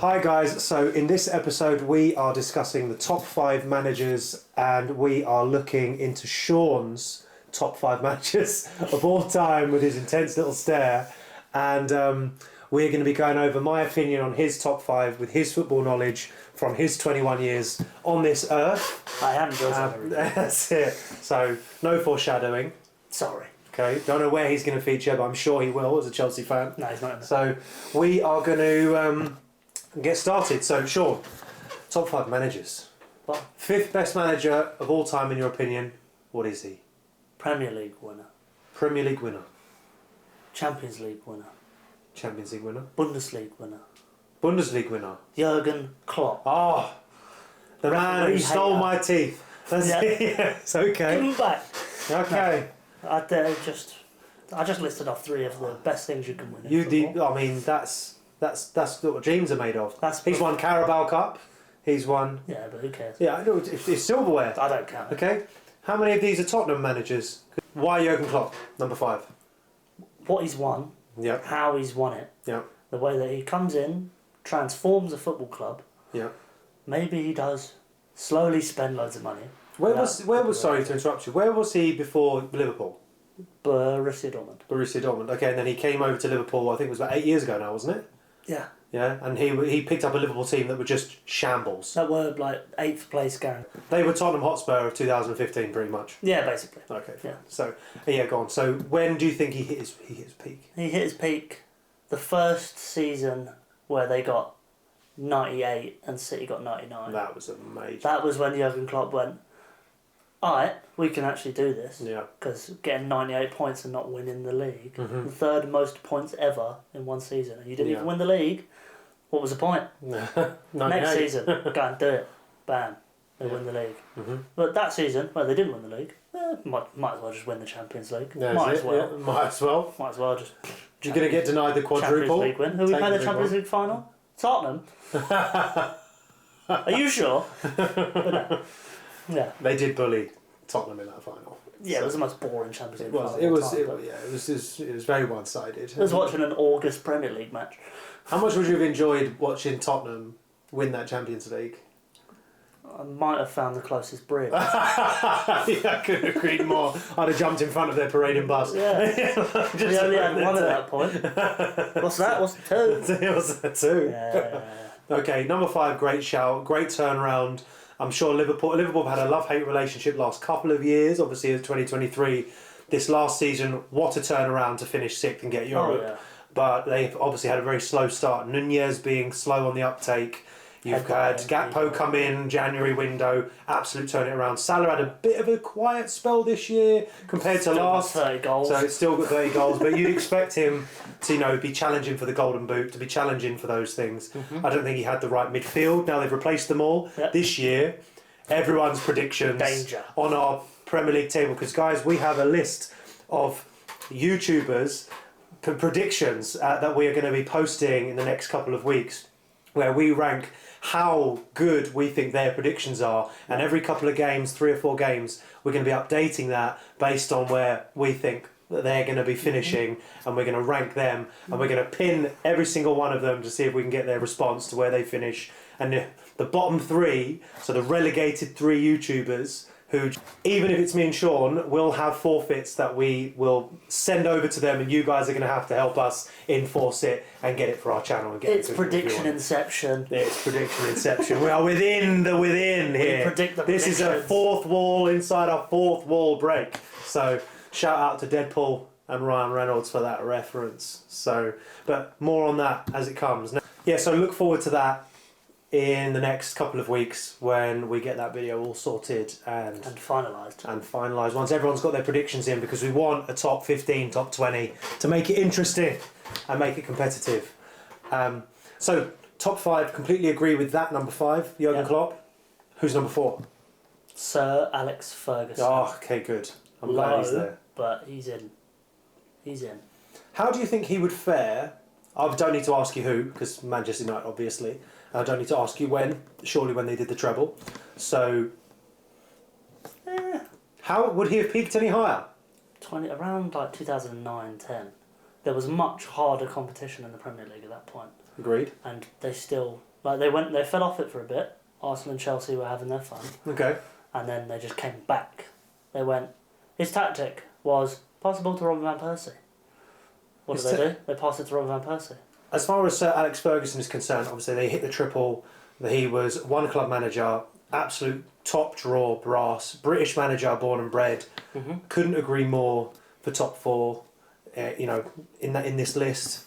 Hi guys, so in this episode we are discussing the top 5 managers and we are looking into Sean's top 5 managers of all time with his intense little stare, and we're going to be going over my opinion on his top 5 with his football knowledge from his 21 years on this earth. I haven't done That's it, so no foreshadowing. Sorry. Okay, don't know where he's going to feature, but I'm sure he will as a Chelsea fan. No, he's not in there. So we are going to get started. So, Sean, top 5 managers. Well, 5th best manager of all time, in your opinion. What is he? Premier League winner. Premier League winner. Champions League winner. Champions League winner. Bundesliga winner. Bundesliga winner. Jurgen Klopp. Oh, the man who stole my teeth. That's Yeah. it. Yes, okay. Give him back. Okay. No, I just listed off 3 of the best things you can win. I mean, that's what dreams are made of. That's He's won Carabao Cup. He's won. Yeah, but who cares? Yeah, I know it's silverware. I don't count. Okay. How many of these are Tottenham managers? Why Jurgen Klopp? Number 5. What he's won. Yeah. How he's won it. Yeah. The way that he comes in, transforms a football club. Yeah. Maybe he does slowly spend loads of money. Where was sorry to interrupt you. Where was he before Liverpool? Borussia Dortmund. Borussia Dortmund. Okay, and then he came over to Liverpool. I think it was about 8 years ago now, wasn't it? Yeah. Yeah, and he picked up a Liverpool team that were just shambles. That were like 8th place guarantee. They were Tottenham Hotspur of 2015, pretty much. Yeah, basically. Okay. Yeah. So yeah, go on. So when do you think he hit his peak? He hit his peak the first season where they got 98 and City got 99. That was amazing. That was when Jurgen Klopp went, alright, we can actually do this. Yeah. Because getting 98 points and not winning the league, Mhm. the 3rd most points ever in one season, and you didn't Yeah. even win the league, what was the point? 98. Next season, go and do it. Bam. They win the league. Mhm. But that season, where they didn't win the league, might as well just win the Champions League. That's Might it, as well. yeah, might as well. Might as well just... You're going to get denied the quadruple. Champions League win. Who we Take playing the big Champions one. League final? Tottenham. Are you sure? But no. Yeah. They did bully Tottenham in that final. Yeah, it was the most boring Champions League final. It was very one-sided. I was watching an August Premier League match. How much would you have enjoyed watching Tottenham win that Champions League? I might have found the closest bridge. Yeah, I couldn't have agreed more. I'd have jumped in front of their parading bus. Yeah. We only had one at that point. What's that? What's 2? It was a 2. Yeah. Okay, number 5, great shout, great turnaround. I'm sure Liverpool have had a love-hate relationship last couple of years. Obviously, it's 2023. This last season, what a turnaround to finish 6th and get Europe. Oh, yeah. But they've obviously had a very slow start. Nunez being slow on the uptake. You've had Gakpo come in, January window, absolute turn it around. Salah had a bit of a quiet spell this year compared to last. 30 goals. So it's still got 30 goals, but you'd expect him to be challenging for the Golden Boot, to be challenging for those things. Mm-hmm. I don't think he had the right midfield. Now they've replaced them all. Yep. This year, everyone's predictions Danger. on our Premier League table, because guys, we have a list of YouTubers predictions that we are going to be posting in the next couple of weeks, where we rank how good we think their predictions are, and every couple of games, 3 or 4 games, we're going to be updating that based on where we think that they're going to be finishing, and we're going to rank them, and we're going to pin every single one of them to see if we can get their response to where they finish. And the bottom 3, so the relegated 3 YouTubers, who, even if it's me and Sean, will have forfeits that we will send over to them, and you guys are going to have to help us enforce it and get it for our channel. And get It's prediction inception. It's prediction inception. We are within the within here. We predict the This is a predictions. 4th wall inside our 4th wall break. So shout out to Deadpool and Ryan Reynolds for that reference. So, but more on that as it comes. Yeah, so look forward to that in the next couple of weeks when we get that video all sorted and finalised. Once everyone's got their predictions in, because we want a top 15, top 20 to make it interesting and make it competitive. So top 5, completely agree with that. Number 5, Jurgen Klopp. Who's number 4? Sir Alex Ferguson. Oh, okay, good. I'm glad he's there. But he's in. He's in. How do you think he would fare? I don't need to ask you who, because Manchester United, obviously. I don't need to ask you when. Surely when they did the treble. So, how would he have peaked any higher? Around like 2009-10. There was much harder competition in the Premier League at that point. Agreed. And they still Like they fell off it for a bit. Arsenal and Chelsea were having their fun, Okay. and then they just came back. They went. His tactic was pass the ball to Robin van Persie. What did they do? They passed it to Robin van Persie. As far as Sir Alex Ferguson is concerned, obviously they hit the triple. He was one club manager, absolute top draw brass, British manager, born and bred. Mm-hmm. Couldn't agree more for top four. In this list,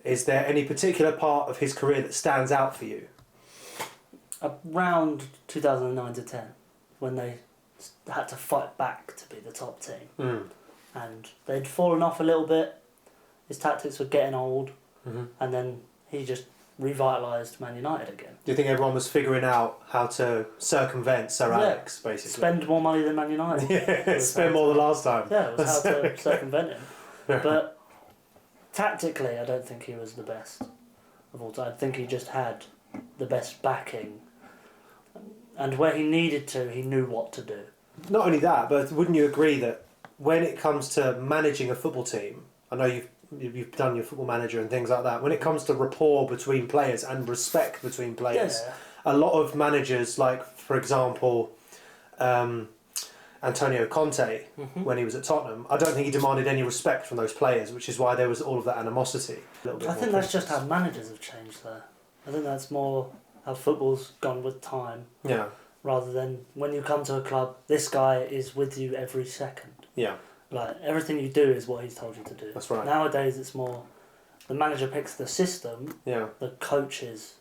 is there any particular part of his career that stands out for you? Around 2009 to 10, when they had to fight back to be the top team, and they'd fallen off a little bit. His tactics were getting old, and then he just revitalised Man United again. Do you think everyone was figuring out how to circumvent Sir Alex, basically? Spend more money than Man United. Yeah, spend more than last time. Yeah, it was how to circumvent him. Yeah. But tactically, I don't think he was the best of all time. I think he just had the best backing, and where he needed to, he knew what to do. Not only that, but wouldn't you agree that when it comes to managing a football team, I know you've done your football manager and things like that, when it comes to rapport between players and respect between players, a lot of managers, like for example Antonio Conte, when he was at Tottenham, I don't think he demanded any respect from those players, which is why there was all of that animosity. I think that's just how managers have changed though. I think that's more how football's gone with time. Yeah. Rather than when you come to a club, this guy is with you every second. Yeah. Like, everything you do is what he's told you to do. That's right. Nowadays it's more, the manager picks the system, Yeah. the coaches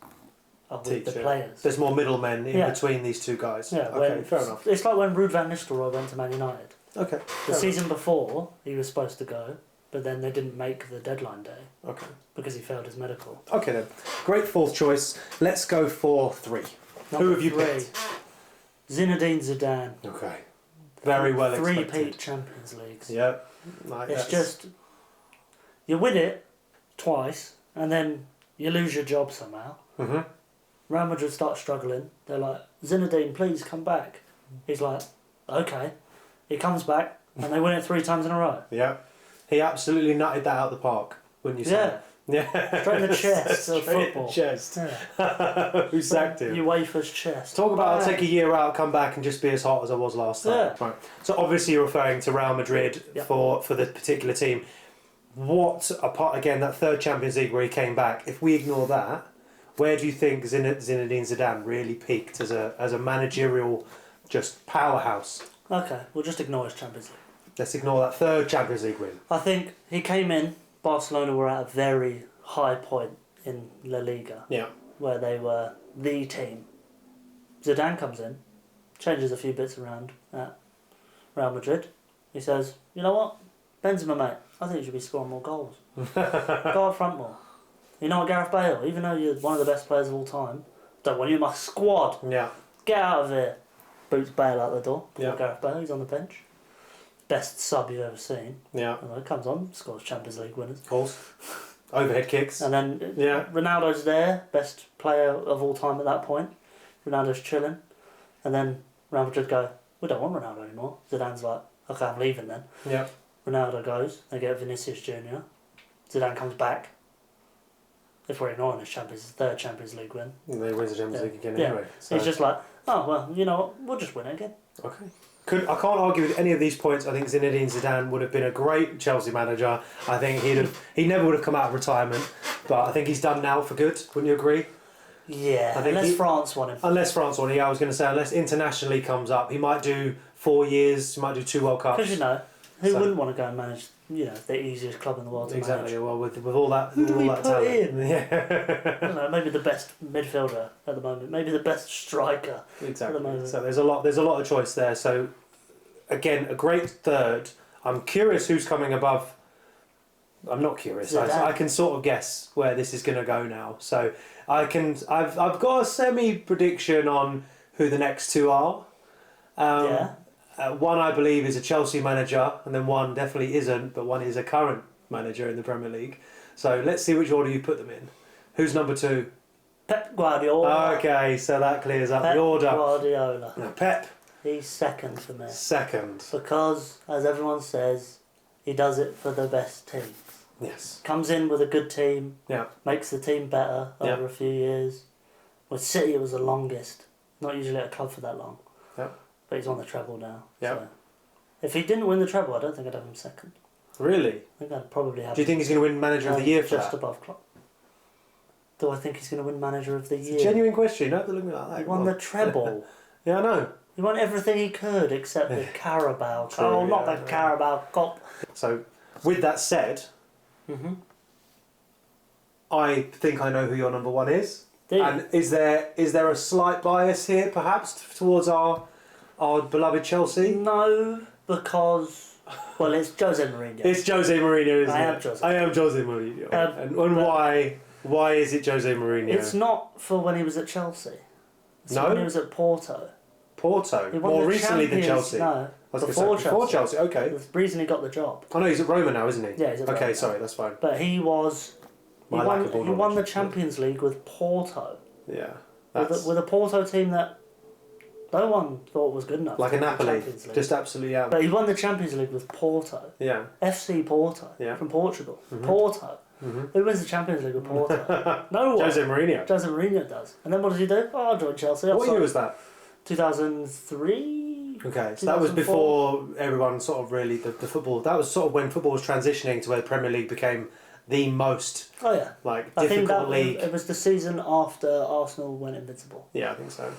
are with the players. There's more middlemen in between these two guys. Yeah, okay, fair enough. It's like when Ruud van Nistelrooy went to Man United. Okay. The season before, he was supposed to go, but then they didn't make the deadline day. Okay. Because he failed his medical. Okay then. Great fourth choice. Let's go for 3. Who have you picked? Zinedine Zidane. Okay. Very well expected. 3-peat Champions Leagues. Yeah. It's just, you win it twice, and then you lose your job somehow. Mm-hmm. Real Madrid start struggling. They're like, Zinedine, please come back. He's like, okay. He comes back, and they win it 3 times in a row. Yeah. He absolutely nutted that out of the park, wouldn't you say? Yeah. Straight in the chest of football. Chest. Yeah. Who sacked him? UEFA's chest. Talk about I'll take a year out, come back and just be as hot as I was last time. Yeah. Right. So obviously you're referring to Real Madrid for the particular team. What, apart again, that third Champions League where he came back, if we ignore that, where do you think Zinedine Zidane really peaked as a managerial just powerhouse? Okay, we'll just ignore his Champions League. Let's ignore that third Champions League win. I think he came in, Barcelona were at a very high point in La Liga. Yeah. Where they were the team. Zidane comes in, changes a few bits around at Real Madrid. He says, you know what? Benzema, mate, I think you should be scoring more goals. Go up front more. You know what, Gareth Bale, even though you're one of the best players of all time, don't want you in my squad. Yeah. Get out of here. Boots Bale out the door. Yeah. Gareth Bale, he's on the bench. Best sub you've ever seen. Yeah. And it comes on, scores Champions League winners. Of course. Overhead kicks. And then Ronaldo's there, best player of all time at that point. Ronaldo's chilling. And then Real Madrid go, we don't want Ronaldo anymore. Zidane's like, okay, I'm leaving then. Yeah. Ronaldo goes, they get Vinicius Junior. Zidane comes back. If we're ignoring his third Champions League win. And they win the Champions League again yeah. anyway. So. He's just like, oh, well, you know what, we'll just win it again. Okay. I can't argue with any of these points. I think Zinedine Zidane would have been a great Chelsea manager. I think he never would have come out of retirement, but I think he's done now for good. Wouldn't you agree? Yeah, unless France want him. Unless France want him, yeah, I was going to say, unless internationally comes up, he might do 4 years, he might do 2 World Cups. Because, who wouldn't want to go and manage, the easiest club in the world to exactly, manage? well, with all that Who do we that put talent. in? Yeah. I don't know, maybe the best midfielder at the moment, maybe the best striker exactly. at the moment. So there's a lot of choice there. So again, a great third. I'm curious who's coming above. I'm not curious. I can sort of guess where this is going to go now. So I've got a semi prediction on who the next 2 are. One I believe is a Chelsea manager, and then one definitely isn't, but one is a current manager in the Premier League. So let's see which order you put them in. Who's number 2? Pep Guardiola. Okay, so that clears up the order. Guardiola. Now, Pep. He's second for me. Second. Because, as everyone says, he does it for the best team. Yes. Comes in with a good team. Yeah. Makes the team better over a few years. With City, it was the longest. Not usually at a club for that long. Yep. But he's on the treble now. Yep. So. If he didn't win the treble, I don't think I'd have him second. Really? I think I'd probably have. Do you think he's going to win Manager of the Year for just that? above Klopp? Do I think he's going to win Manager of the Year? It's a genuine question. You don't have to look at me like that. He won the treble. Yeah, I know. He won everything he could except the Carabao Cup. True, Oh, not yeah, the yeah. Carabao Cup. So, with that said, I think I know who your number one is. Do you? And is there a slight bias here, perhaps, towards our beloved Chelsea? No, because well, it's Jose Mourinho. It's Jose Mourinho, isn't I it? am Jose. I am Jose Mourinho. And but- why is it Jose Mourinho? It's not for when he was at Chelsea. It's No? when he was at Porto. Porto. He won More the recently than Champions- Chelsea. No, I was gonna before say, Chelsea. Before Chelsea, okay. The reason he got the job. Oh no, he's at Roma now, isn't he? Yeah, he's at Okay, Roma. sorry, that's fine. But he was. He My lack won, of ball he won the knowledge. Champions League with Porto. Yeah. With a Porto team that no one thought was good enough. Like to a win the Napoli. Champions League. Just absolutely out. But he won the Champions League with Porto. Yeah. FC Porto. Yeah. From Portugal. Porto. Who wins the Champions League with Porto? No one. Jose Mourinho. Jose Mourinho does. And then what does he do? Oh, I'll join Chelsea. What year was that? 2003? Okay, so that was 2004? before everyone sort of really, the football, that was sort of when football was transitioning to where the Premier League became the most, Oh, yeah. like, I think difficult that league. it was the season after Arsenal went invincible. Yeah, I think so.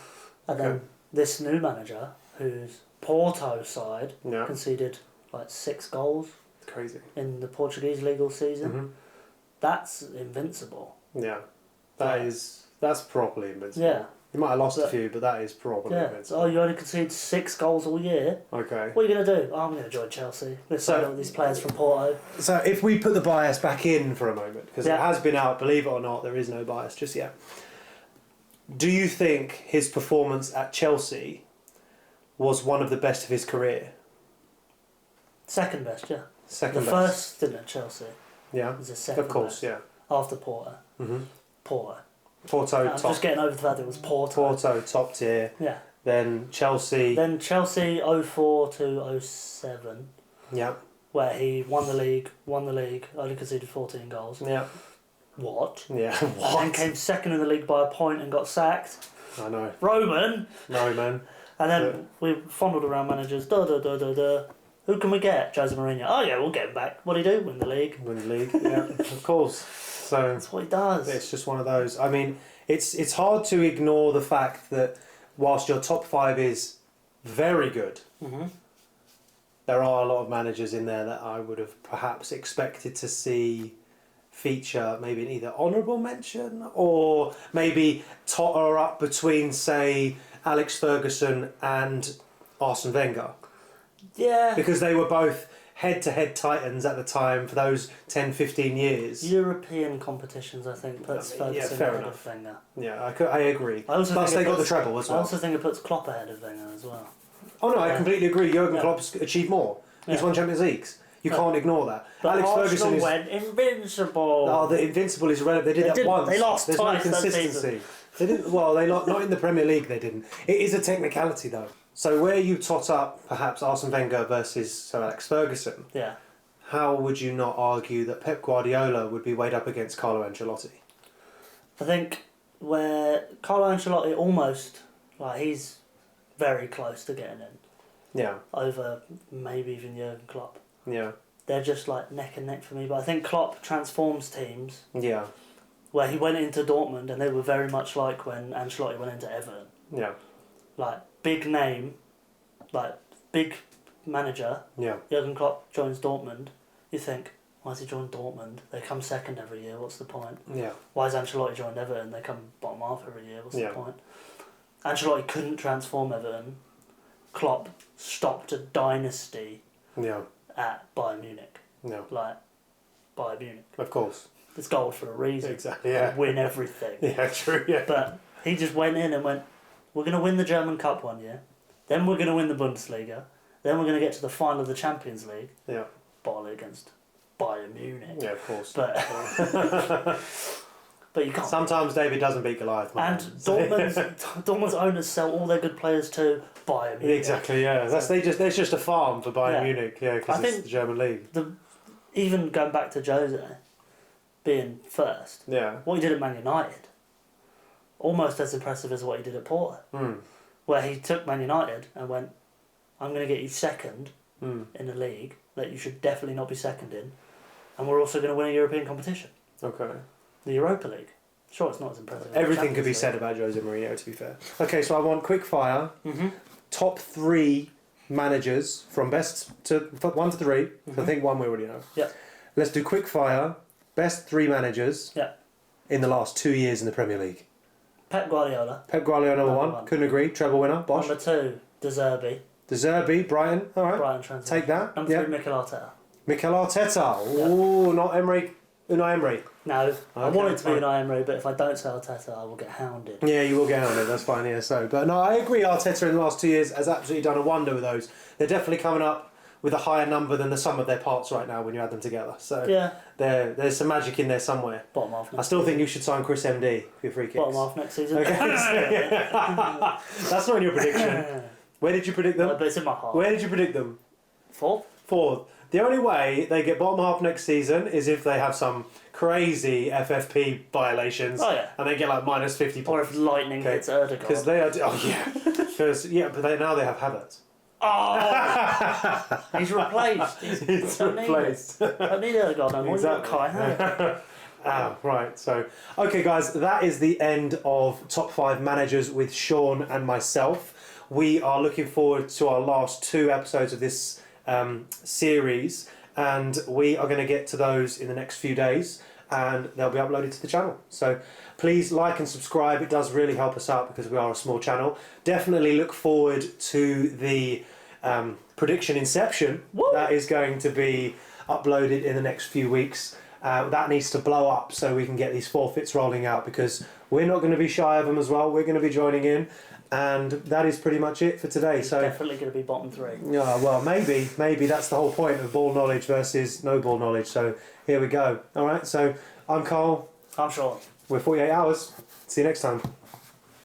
And Okay. then this new manager, whose Porto side Yeah, conceded like 6 goals crazy. in the Portuguese league all season, hmm that's invincible. Yeah, Yeah. that's properly invincible. Yeah. You might have lost a But- few, but that is probably Yeah. invincible. Oh, you only concede 6 goals all year? Okay. What are you going to do? Oh, I'm going to join Chelsea. I'm going to sign all these players from Porto. So if we put the bias back in for a moment, because Yeah. it has been out, believe it or not, there is no bias just yet. Do you think his performance at Chelsea was one of the best of his career? Second best, yeah. Second The best? first stint at Chelsea Yeah, was the second of course, best. yeah. After Porto. hmm Porto. Porto, I'm top. just getting over the fact it was Porto. Porto, top tier. Yeah. Then Chelsea. Then Chelsea 04 to 07, Yeah, where he won the league, only conceded 14 goals. yeah, What? yeah. And then came second in the league by a point and got sacked. I know. Roman! No, man. And then we fondled around managers. Who can we get? Jose Mourinho. Oh yeah, we'll get him back. What do he do? Win the league. Win the league. Yeah, of course. So That's what he does. it's just one of those. I mean, it's hard to ignore the fact that whilst your top 5 is very good, hmm there are a lot of managers in there that I would have perhaps expected to see feature maybe in either honourable mention or maybe totter up between, say, Alex Ferguson and Arsene Wenger. Yeah. Because they were both head-to-head titans at the time for those 10, 15 years. European competitions, I think, puts Yeah, Ferguson fair ahead enough. of Wenger. Yeah, I agree. I also Plus think they it got the puts- treble as I well. also think it puts Klopp ahead of Wenger as well. Oh no, I Yeah. completely agree. Jurgen Yeah. Klopp's achieved more. He's Yeah. won Champions Leagues. You Yeah. can't ignore that. But Alex Arsenal Ferguson is... went invincible. Oh, the Invincible is relevant. They did They that didn't. once. They lost There's twice no that consistency. They didn't. Well, they not in the Premier League. They didn't. It is a technicality though. So where you tot up perhaps Arsene Wenger versus Sir Alex Ferguson, Yeah. how would you not argue that Pep Guardiola would be weighed up against Carlo Ancelotti? I think where Carlo Ancelotti almost, like, he's very close to getting in Yeah, over maybe even Jurgen Klopp. yeah, They're just like neck and neck for me. But I think Klopp transforms teams yeah, where he went into Dortmund and they were very much like when Ancelotti went into Everton. yeah, Like, big name, like, big manager. yeah, Jurgen Klopp joins Dortmund. You think, why has he joined Dortmund? They come second every year. What's the point? yeah, Why has Ancelotti joined Everton? They come bottom half every year. What's Yeah. the point? Ancelotti couldn't transform Everton. Klopp stopped a dynasty yeah, at Bayern Munich. yeah. Like, Bayern Munich. Of course. It's gold for a reason. Exactly. Yeah. They win everything. Yeah. True. Yeah. But he just went in and went, we're going to win the German Cup one year. Then we're going to win the Bundesliga. Then we're going to get to the final of the Champions League. Yeah. Bottle against Bayern Munich. Yeah. Of course. But but you can't. Sometimes David doesn't beat Goliath. And man. Dortmund's owners sell all their good players to Bayern Munich. Exactly. Yeah. There's just a farm for Bayern Yeah. Munich. Yeah. I Because it's think- the German league. Even going back to Jose being first, Yeah. what he did at Man United, almost as impressive as what he did at Porto, where he took Man United and went, I'm going to get you second in the league that you should definitely not be second in, and we're also going to win a European competition. Okay. The Europa League. Sure, it's not as impressive. Everything could be said about Jose Mourinho, to be fair. Okay, so I want quick fire. Top 3 managers from best to 1 to 3. I think 1 we already know. Yeah. Let's do quick fire. Best 3 managers. Yeah. In the last 2 years in the Premier League. Pep Guardiola. Pep Guardiola number 1. Couldn't agree. Treble winner. Bosch. Number 2, De Zerbi. De Zerbi, Brighton. All right. Brighton transition. Take that. Number 3, Mikel Arteta. Mikel Arteta. Oh, not Emery. Unai Emery. No, I want it to be Unai Emery, but if I don't say Arteta, I will get hounded. Yeah, you will get hounded. That's fine. Yeah. So, but no, I agree. Arteta in the last 2 years has absolutely done a wonder with those. They're definitely coming up with a higher number than the sum of their parts right now when you add them together. So yeah, there's some magic in there somewhere. Bottom half. I still think you should sign Chris MD for your free kicks. Bottom half next season. Okay. That's not in your prediction. Where did you predict them? But it's in my heart. Where did you predict them? 4th. 4th. The only way they get bottom half next season is if they have some crazy FFP violations. Oh yeah. And they get like minus 50 points. Or if lightning hits Erdogan. Because they are. Oh yeah. Because now they have Havertz. Oh! He's replaced. He's replaced. I need Erdogan no more. Exactly. Kai Havertz. Right. So, okay, guys, that is the end of top 5 managers with Sean and myself. We are looking forward to our last 2 episodes of this series, and we are going to get to those in the next few days, and they'll be uploaded to the channel. So please like and subscribe. It does really help us out because we are a small channel. Definitely look forward to the prediction Inception. Woo! That is going to be uploaded in the next few weeks. That needs to blow up so we can get these forfeits rolling out, because we're not going to be shy of them as well. We're going to be joining in. And that is pretty much it for today. He's so definitely going to be bottom 3. Yeah, well, maybe that's the whole point of ball knowledge versus no ball knowledge. So here we go. All right. So I'm Carl. I'm Sean. We're 48 hours. See you next time.